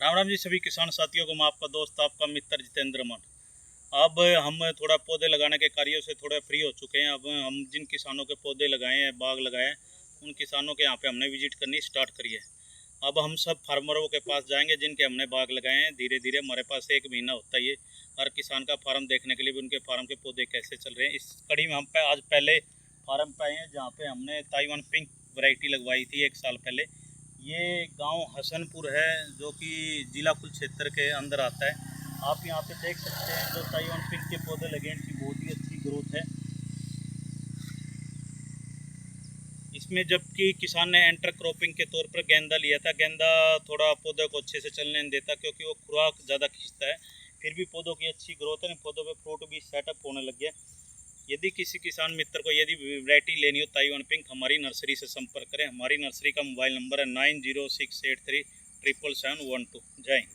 राम राम जी सभी किसान साथियों को। मैं आपका दोस्त आपका मित्र जितेंद्र मन। अब हम थोड़ा पौधे लगाने के कार्यों से थोड़ा फ्री हो चुके हैं। अब हम जिन किसानों के पौधे लगाए हैं, बाग लगाए हैं, उन किसानों के यहाँ पे हमने विजिट करनी स्टार्ट करी है। अब हम सब फार्मरों के पास जाएंगे जिनके हमने बाग लगाए हैं। धीरे धीरे हमारे पास 1 महीना होता है ये हर किसान का फार्म देखने के लिए भी, उनके फार्म के पौधे कैसे चल रहे हैं। इस कड़ी में हम आज पहले फार्म पे आए हैं जहाँ पे हमने ताइवान पिंक वैरायटी लगवाई थी 1 साल पहले। ये गांव हसनपुर है जो कि जिला कुरुक्षेत्र के अंदर आता है। आप यहाँ पे देख सकते हैं जो ताइवान पिंक के पौधे लगे हैं, इनकी बहुत ही अच्छी ग्रोथ है। इसमें जबकि किसान ने एंटर क्रॉपिंग के तौर पर गेंदा लिया था। गेंदा थोड़ा पौधे को अच्छे से चलने नहीं देता क्योंकि वो खुराक ज़्यादा खींचता है। फिर भी पौधों की अच्छी ग्रोथ है, पौधों पे फ्रूट भी सेटअप होने लग गया। यदि किसी किसान मित्र को यदि वैरायटी लेनी हो ताइवान पिंक, हमारी नर्सरी से संपर्क करें। हमारी नर्सरी का मोबाइल नंबर है 9068377712। जय हिंद।